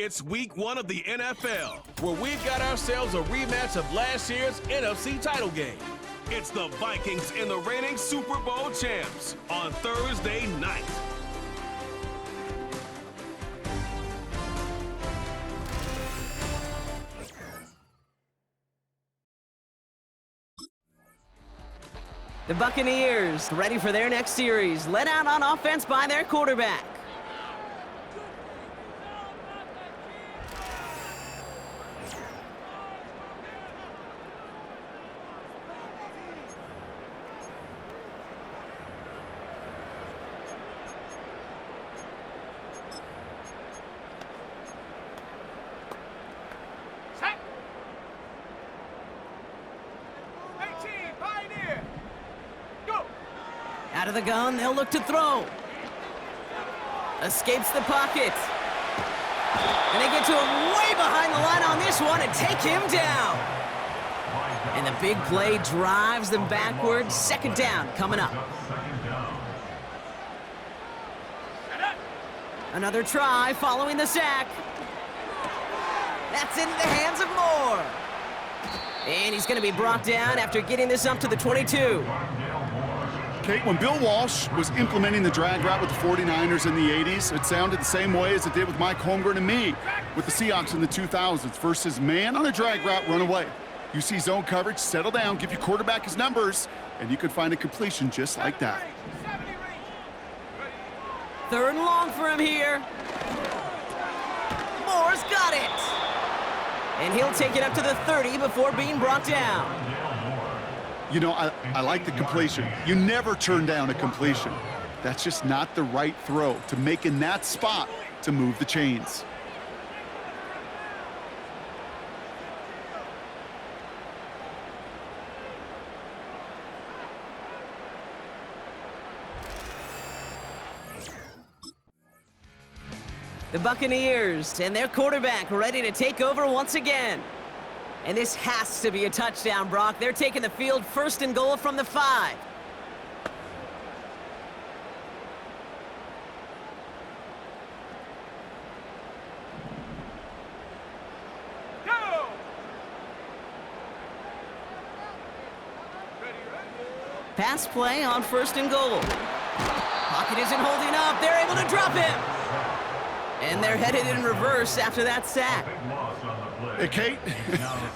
It's week 1 of the NFL, where we've got ourselves a rematch of last year's NFC title game. It's the Vikings and the reigning Super Bowl champs on Thursday night. The Buccaneers, ready for their next series, led out on offense by their quarterback. Out of the gun, they'll look to throw. Escapes the pocket. And they get to him way behind the line on this one and take him down. And the big play drives them backwards. Second down coming up. Another try following the sack. That's into the hands of Moore. And he's going to be brought down after getting this up to the 22. Kate, when Bill Walsh was implementing the drag route with the 49ers in the 80s, it sounded the same way as it did with Mike Holmgren and me with the Seahawks in the 2000s. Versus man on a drag route, run away. You see zone coverage, settle down, give your quarterback his numbers, and you can find a completion just like that. Third and long for him here. Moore's got it. And he'll take it up to the 30 before being brought down. You know, I like the completion. You never turn down a completion. That's just not the right throw to make in that spot to move the chains. The Buccaneers and their quarterback ready to take over once again. And this has to be a touchdown, Brock. They're taking the field first and goal from the 5. Go! Pass play on first and goal. Pocket isn't holding up. They're able to drop him. And they're headed in reverse after that sack. Hey, Kate,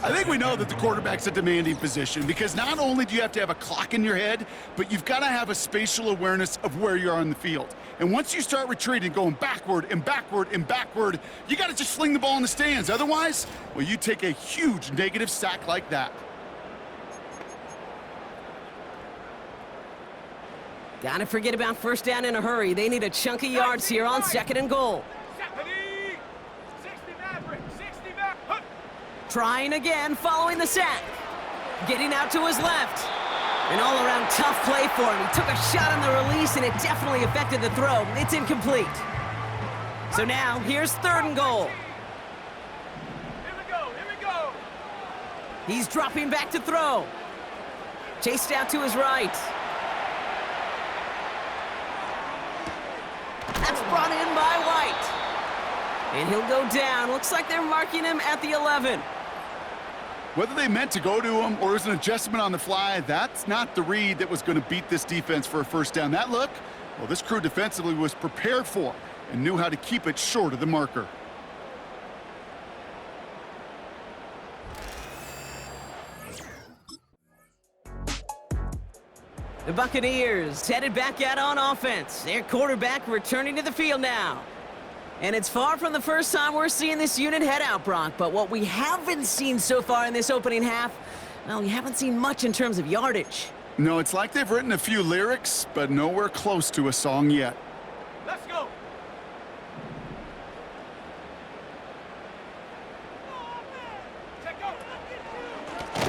I think we know that the quarterback's a demanding position because not only do you have to have a clock in your head, but you've got to have a spatial awareness of where you are on the field. And once you start retreating, going backward and backward and backward, you got to just fling the ball in the stands. Otherwise, well, you take a huge negative sack like that. Gotta forget about first down in a hurry. They need a chunk of yards here on second and goal. Trying again following the sack. Getting out to his left. An all-around tough play for him. He took a shot on the release, and it definitely affected the throw. It's incomplete. So now, here's third and goal. Here we go. He's dropping back to throw. Chased out to his right. That's brought in by White. And he'll go down. Looks like they're marking him at the 11. Whether they meant to go to him or it was an adjustment on the fly, that's not the read that was going to beat this defense for a first down. That look, well, this crew defensively was prepared for and knew how to keep it short of the marker. The Buccaneers headed back out on offense. Their quarterback returning to the field now. And it's far from the first time we're seeing this unit head out, Brock. But what we haven't seen so far in this opening half, well, we haven't seen much in terms of yardage. No, it's like they've written a few lyrics, but nowhere close to a song yet. Let's go.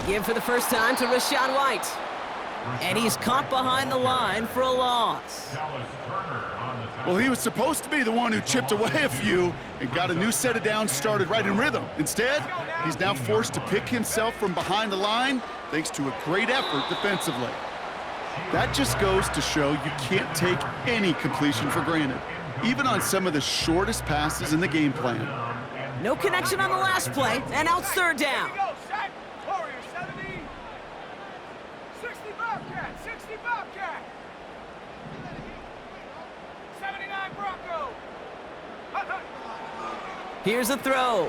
Give for the first time to Rachaad White. And he's caught behind the line for a loss. Well, he was supposed to be the one who chipped away a few and got a new set of downs started right in rhythm. Instead, he's now forced to pick himself from behind the line thanks to a great effort defensively. That just goes to show you can't take any completion for granted, even on some of the shortest passes in the game plan. No connection on the last play, and now it's third down. Here we go, set. Warriors 70. 60 Bobcat, 60 Bobcat. 79 Bronco. Hut, hut. Here's a throw.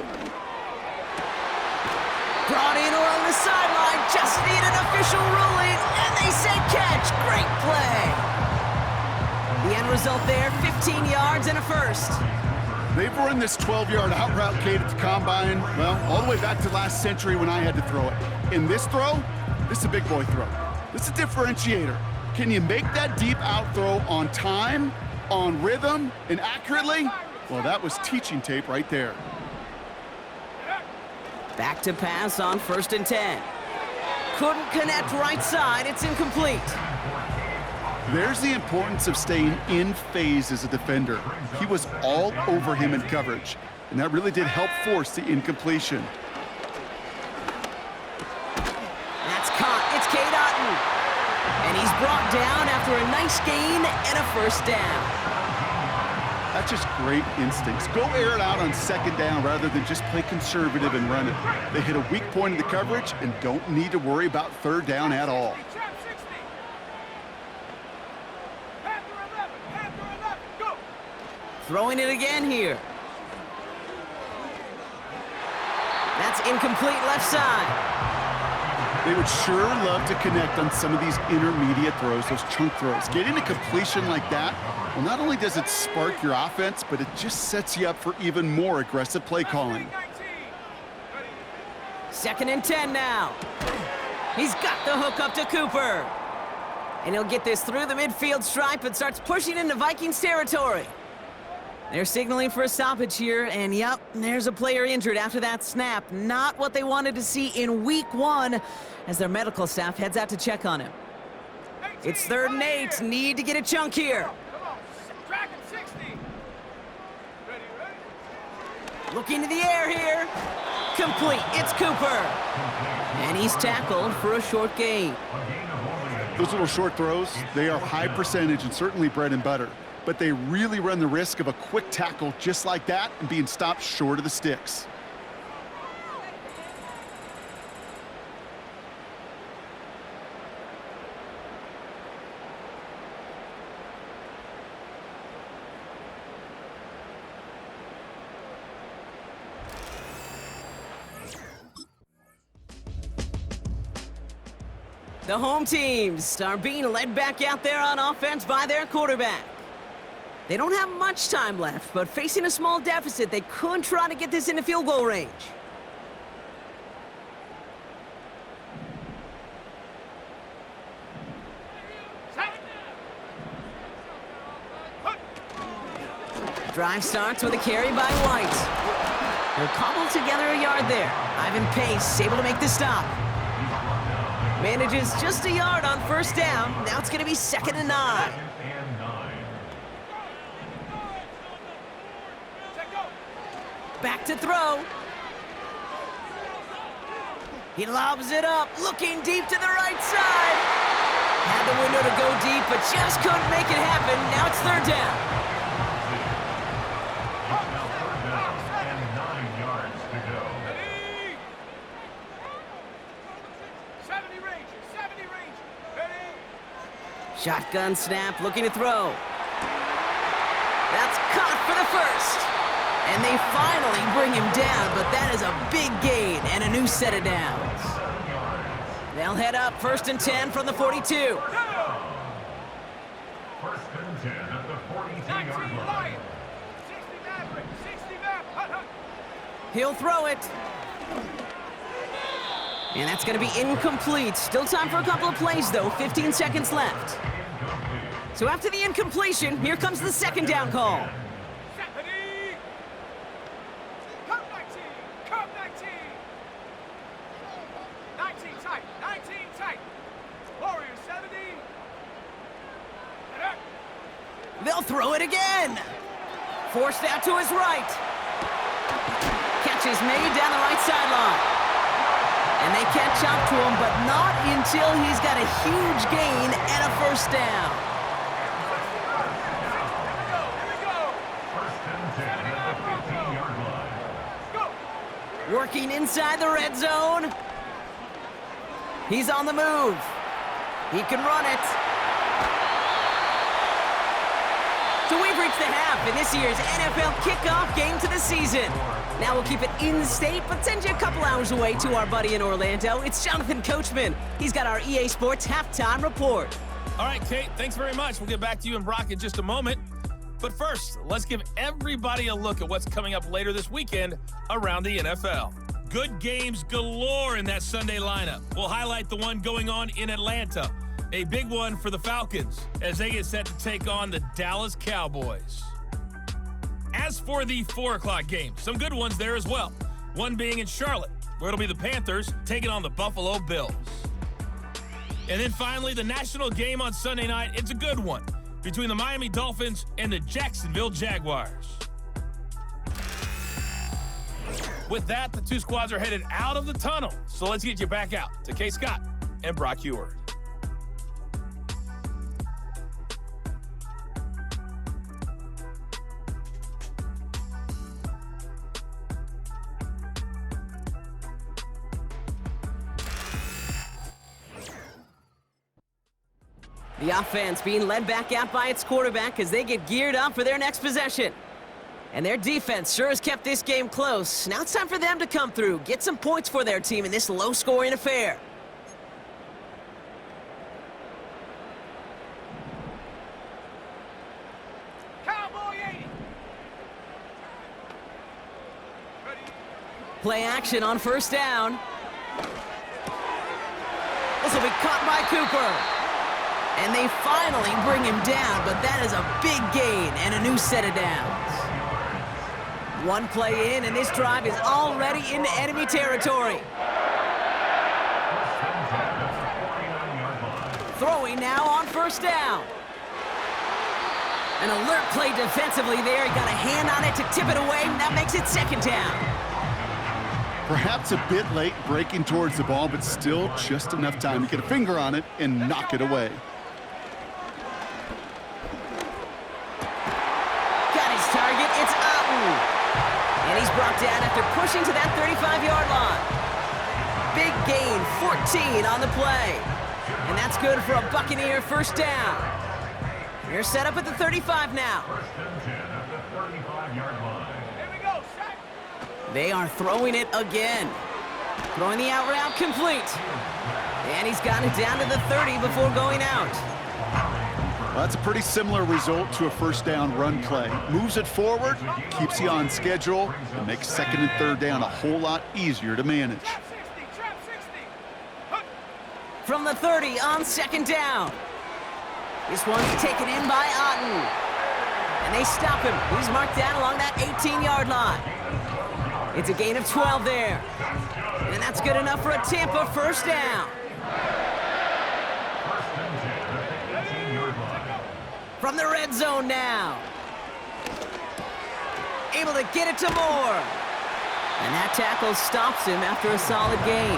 Brought in along the sideline, just need an official ruling, and they say catch. Great play. The end result there, 15 yards and a first. They've run this 12-yard out route, Kate, at the combine, well, all the way back to last century when I had to throw it. In this throw, this is a big boy throw. This is a differentiator. Can you make that deep out throw on time, on rhythm, and accurately? Well, that was teaching tape right there. Back to pass on 1st and 10. Couldn't connect right side, it's incomplete. There's the importance of staying in phase as a defender. He was all over him in coverage, and that really did help force the incompletion. That's caught, it's Cade Otton. And he's brought down after a nice gain and a first down. That's just great instincts. Go air it out on 2nd down rather than just play conservative and run it. They hit a weak point in the coverage and don't need to worry about 3rd down at all. Throwing it again here. That's incomplete left side. They would sure love to connect on some of these intermediate throws, those chunk throws. Getting a completion like that, well, not only does it spark your offense, but it just sets you up for even more aggressive play calling. 2nd and 10 now. He's got the hook up to Cooper. And he'll get this through the midfield stripe and starts pushing into Vikings territory. They're signaling for a stoppage here, and yep, there's a player injured after that snap. Not what they wanted to see in week 1 as their medical staff heads out to check on him. It's 3rd and 8, need to get a chunk here. Looking to the air here. Complete, it's Cooper. And he's tackled for a short gain. Those little short throws, they are high percentage and certainly bread and butter. But they really run the risk of a quick tackle just like that and being stopped short of the sticks. The home teams are being led back out there on offense by their quarterback. They don't have much time left, but facing a small deficit, they could try to get this into field goal range. Drive starts with a carry by White. They'll cobble together a yard there. Ivan Pace able to make the stop. Manages just a yard on 1st down. Now it's going to be 2nd and 9. Back to throw. He lobs it up, looking deep to the right side. Had the window to go deep, but just couldn't make it happen. Now it's 3rd down. And 9 yards to go. 70 Rangers, 70 Rangers. Ready? Shotgun snap, looking to throw. That's caught for the first. And they finally bring him down, but that is a big gain and a new set of downs. They'll head up 1st and 10 from the 42. 1st and 10 at the 42-yard line. 60 Maverick, 60 Maverick. Hut, hut. He'll throw it. And that's going to be incomplete. Still time for a couple of plays, though. 15 seconds left. So after the incompletion, here comes the 2nd down call. Ready? Come 19, come 19. 19 tight, 19 tight. Warriors 70. They'll throw it again. Forced out to his right. Catch is made down the right sideline. And they catch up to him, but not until he's got a huge gain and a 1st down. First and 10 at the 15-yard line. Go. Working inside the red zone. He's on the move. He can run it. So we've reached the half in this year's NFL kickoff game to the season. Now we'll keep it in-state, but send you a couple hours away to our buddy in Orlando. It's Jonathan Coachman. He's got our EA Sports halftime report. All right, Kate, thanks very much. We'll get back to you and Brock in just a moment. But first, let's give everybody a look at what's coming up later this weekend around the NFL. Good games galore in that Sunday lineup. We'll highlight the one going on in Atlanta. A big one for the Falcons as they get set to take on the Dallas Cowboys. As for the 4 o'clock game, some good ones there as well. One being in Charlotte, where it'll be the Panthers taking on the Buffalo Bills. And then finally, the national game on Sunday night. It's a good one between the Miami Dolphins and the Jacksonville Jaguars. With that, the two squads are headed out of the tunnel. So let's get you back out to Kay Scott and Brock Heward. The offense being led back out by its quarterback as they get geared up for their next possession. And their defense sure has kept this game close. Now it's time for them to come through, get some points for their team in this low-scoring affair. Cowboy 80. Play action on first down. This will be caught by Cooper. And they finally bring him down, but that is a big gain and a new set of downs. One play in, and this drive is already into enemy territory. Throwing now on first down. An alert play defensively there. He got a hand on it to tip it away, and that makes it second down. Perhaps a bit late breaking towards the ball, but still just enough time to get a finger on it and knock it away. Target, it's Otten. And he's brought down after pushing to that 35-yard line. Big gain, 14 on the play. And that's good for a Buccaneer first down. They're set up at the 35 now. Here we go, set. They are throwing it again. Throwing the out route complete. And he's got it down to the 30 before going out. Well, that's a pretty similar result to a first down run play. Moves it forward, keeps you on schedule, and makes second and third down a whole lot easier to manage. Trap 60, trap 60. From the 30 on second down. This one's taken in by Otten. And they stop him. He's marked down along that 18-yard line. It's a gain of 12 there. And that's good enough for a Tampa first down. From the red zone now. Able to get it to Moore. And that tackle stops him after a solid gain.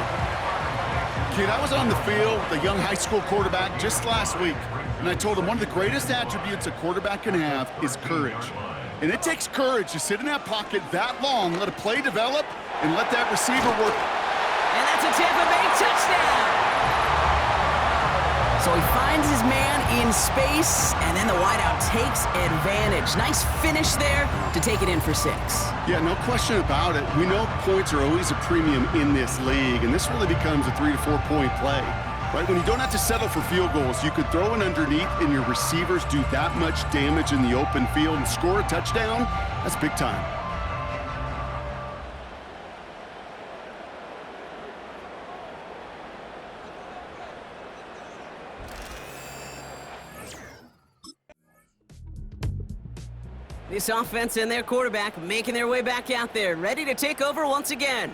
Kid, I was on the field with a young high school quarterback just last week, and I told him one of the greatest attributes a quarterback can have is courage. And it takes courage to sit in that pocket that long, let a play develop, and let that receiver work. And that's a Tampa Bay touchdown. So he finds his man in space, and then the wideout takes advantage. Nice finish there to take it in for 6. Yeah, no question about it. We know points are always a premium in this league, and this really becomes a 3 to 4 point play. Right, when you don't have to settle for field goals, you could throw it underneath and your receivers do that much damage in the open field and score a touchdown. That's big time. This offense and their quarterback making their way back out there, ready to take over once again.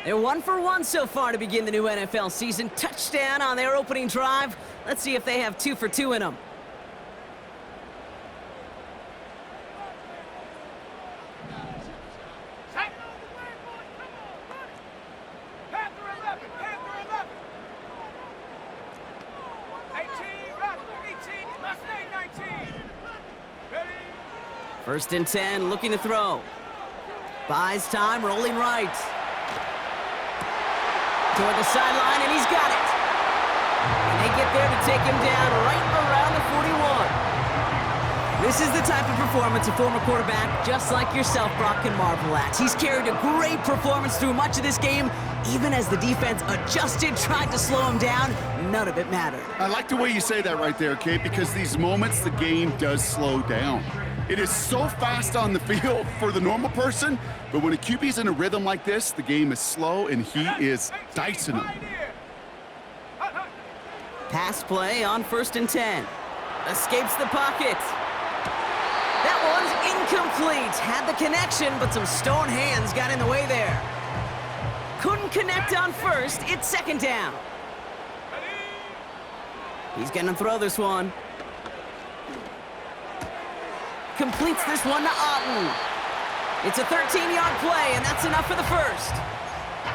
They're 1 for 1 so far to begin the new NFL season. Touchdown on their opening drive. Let's see if they have 2 for 2 in them. Set. Panther 11, Panther 11. 18, Raptor 18, Mustang 19. Ready? First and 10, looking to throw. Buys time, rolling right. Toward the sideline, and he's got it. And they get there to take him down right around the 41. This is the type of performance a former quarterback, just like yourself, Brock, can marvel at. He's carried a great performance through much of this game. Even as the defense adjusted, tried to slow him down, none of it mattered. I like the way you say that right there, Kate, because these moments the game does slow down. It is so fast on the field for the normal person, but when a QB's in a rhythm like this, the game is slow and he is dicing them. Pass play on 1st and 10. Escapes the pocket. That one's incomplete. Had the connection, but some stone hands got in the way there. Couldn't connect on 1st. It's 2nd down. He's gonna throw this one. Completes this one to Otten. It's a 13-yard play, and that's enough for the 1st.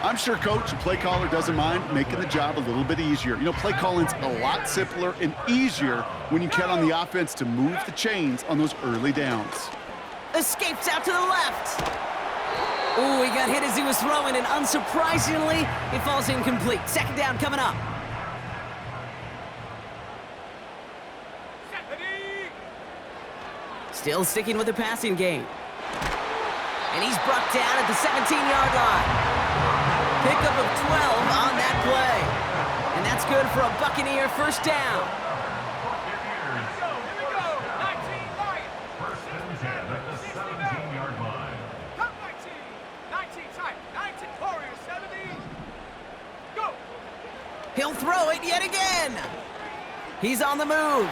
I'm sure coach and play caller doesn't mind making the job a little bit easier. You know, play calling's a lot simpler and easier when you count on the offense to move the chains on those early downs. Escapes out to the left. Ooh, he got hit as he was throwing, and unsurprisingly, it falls incomplete. 2nd down coming up. Still sticking with the passing game. And he's brought down at the 17-yard line. Pickup of 12 on that play. And that's good for a Buccaneer 1st down. Here we go. 19 Lions. 1st and 10 at the 17-yard line. Come 19. 19 tight. 19 Warriors 70. Go. He'll throw it yet again. He's on the move.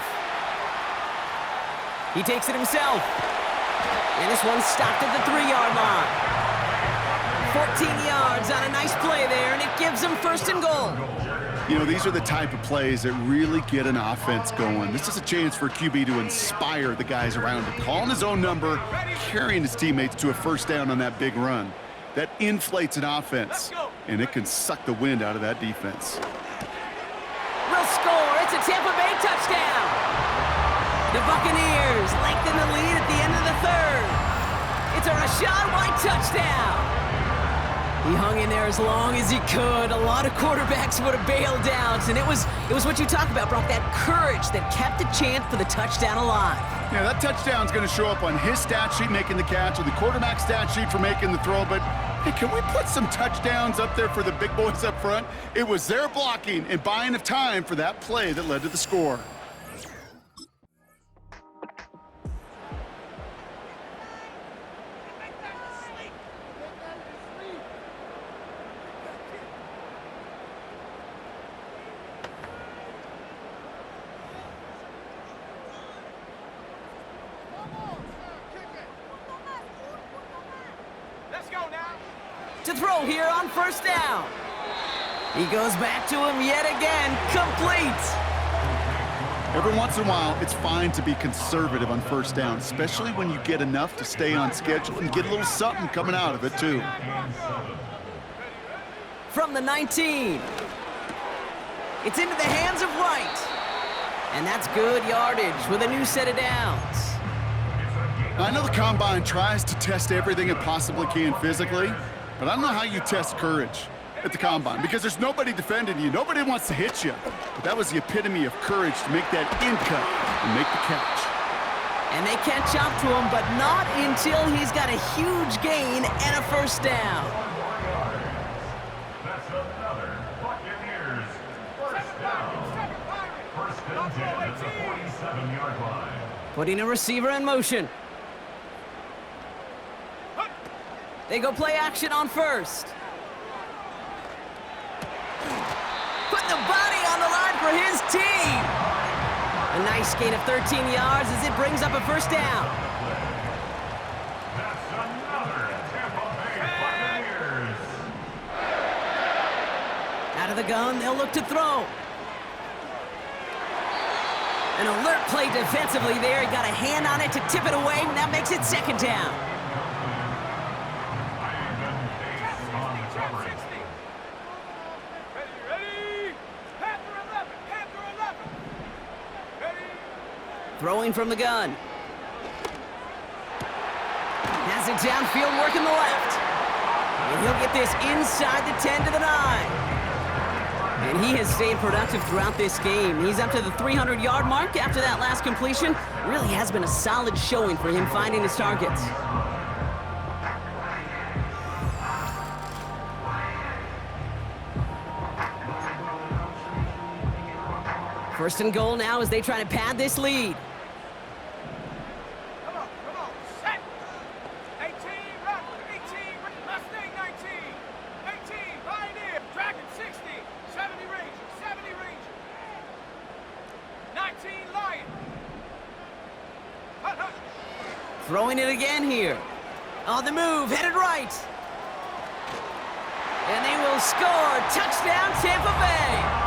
He takes it himself. And this one's stopped at the 3-yard line. 14 yards on a nice play there, and it gives him 1st and goal. You know, these are the type of plays that really get an offense going. This is a chance for a QB to inspire the guys around him, calling his own number, carrying his teammates to a 1st down on that big run. That inflates an offense, and it can suck the wind out of that defense. We'll score. It's a Tampa Bay touchdown. The Buccaneers lengthen the lead at the end of the 3rd. It's a Rachaad White touchdown. He hung in there as long as he could. A lot of quarterbacks would have bailed out, and it was what you talk about, Brock, that courage that kept the chance for the touchdown alive. Yeah, that touchdown's going to show up on his stat sheet making the catch or the quarterback stat sheet for making the throw, but hey, can we put some touchdowns up there for the big boys up front? It was their blocking and buying of time for that play that led to the score. To throw here on 1st down. He goes back to him yet again, complete. Every once in a while, it's fine to be conservative on 1st down, especially when you get enough to stay on schedule and get a little something coming out of it, too. From the 19. It's into the hands of White. And that's good yardage with a new set of downs. I know the Combine tries to test everything it possibly can physically, but I don't know how you test courage at the Combine because there's nobody defending you. Nobody wants to hit you. But that was the epitome of courage to make that in cut and make the catch. And they catch up to him, but not until he's got a huge gain and a 1st down. That's another Buccaneers 1st down. 1st and 10 at the 47-yard line. Putting a receiver in motion. They go play action on 1st. Putting the body on the line for his team. A nice gain of 13 yards as it brings up a 1st down. That's another Tampa Bay Buccaneers. Out of the gun, they'll look to throw. An alert play defensively there. He got a hand on it to tip it away, and that makes it 2nd down. Throwing from the gun. Has it downfield, working the left. And he'll get this inside the 10 to the 9. And he has stayed productive throughout this game. He's up to the 300-yard mark after that last completion. Really has been a solid showing for him finding his targets. First and goal now as they try to pad this lead. Come on, set. 18, run. 18, Mustang 19. 18, Pioneer, Dragon 60. 70 Ranger, 70 Ranger. 19, Lion. Hut, hut. Throwing it again here. On the move, headed right. And they will score. Touchdown, Tampa Bay.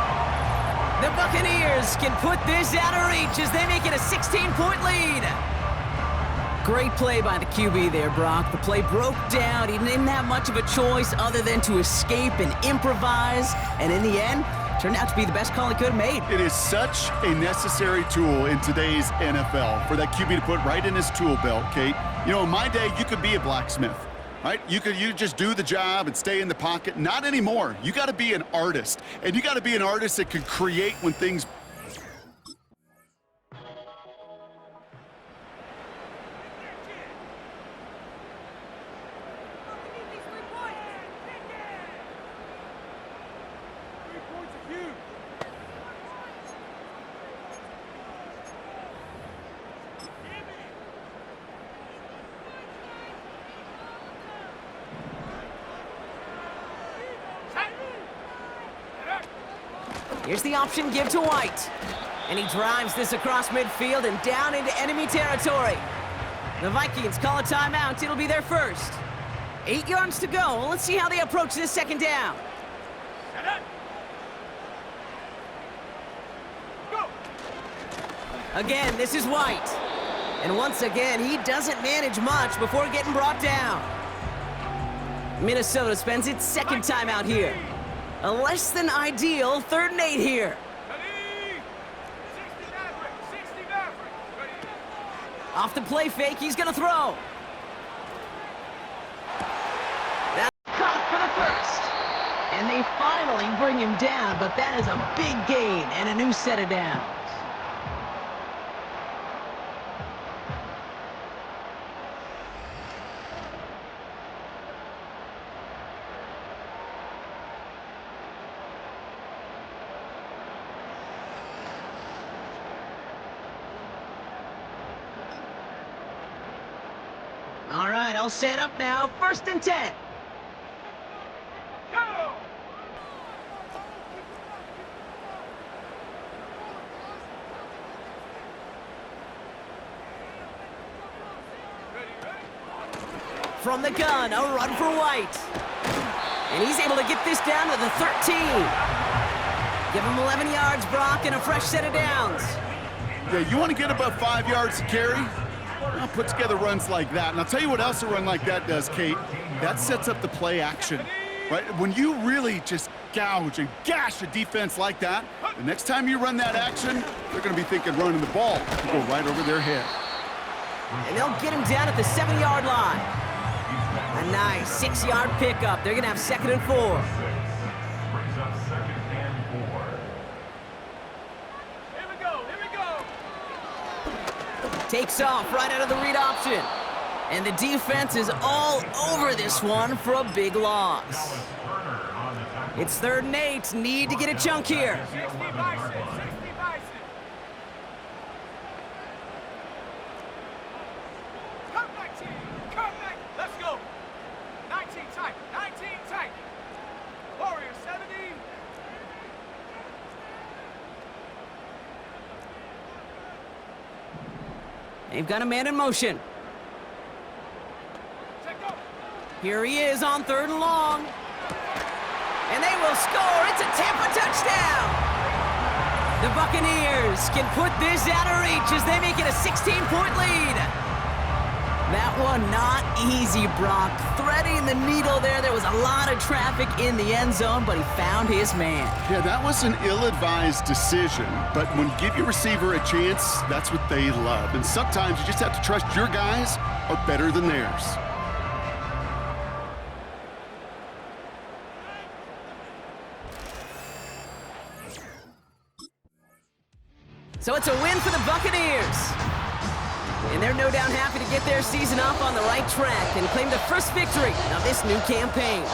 The Buccaneers can put this out of reach as they make it a 16-point lead. Great play by the QB there, Brock. The play broke down. He didn't have much of a choice other than to escape and improvise. And in the end, turned out to be the best call he could have made. It is such a necessary tool in today's NFL for that QB to put right in his tool belt, Kate. You know, in my day, you could be a blacksmith. Right? You just do the job and stay in the pocket. Not anymore. You got to be an artist. And you got to be an artist that can create when things... Here's the option give to White. And he drives this across midfield and down into enemy territory. The Vikings call a timeout. It'll be their first. 8 yards to go. Let's see how they approach this second down. Go. Again, this is White. And once again, he doesn't manage much before getting brought down. Minnesota spends its second timeout here. A less than ideal 3rd and 8 here. Ready. 60 Maverick, 60 Maverick. Ready. Off the play fake, he's gonna throw. That's caught for the first. And they finally bring him down, but that is a big gain and a new set of downs. All right, all set up now. 1st and 10. Go. From the gun, a run for White. And he's able to get this down to the 13. Give him 11 yards, Brock, and a fresh set of downs. Yeah, you want to get above 5 yards to carry? Well, put together runs like that. And I'll tell you what else a run like that does, Kate. That sets up the play action, right? When you really just gouge and gash a defense like that, the next time you run that action, they're going to be thinking running the ball. You go right over their head. And they'll get him down at the 7-yard line. A nice 6-yard pickup. They're going to have 2nd and 4. Brings up 2nd and 4. Here we go, here we go. Takes off right out of the read option. And the defense is all over this one for a big loss. It's 3rd and 8. Need to get a chunk here. 60 Bison, 60 Bison. Come 19, come 19. Let's go. 19 tight, 19 tight. Warrior 70. They've got a man in motion. Check go. Here he is on 3rd and long. And they will score. It's a Tampa touchdown. The Buccaneers can put this out of reach as they make it a 16-point lead. That one not easy, Brock. Threading the needle there. There was a lot of traffic in the end zone, but he found his man. Yeah, that was an ill-advised decision, but when you give your receiver a chance, that's what they love. And sometimes you just have to trust your guys are better than theirs. So it's a win for the Buccaneers. And they're no doubt happy to get their season off on the right track and claim the first victory of this new campaign.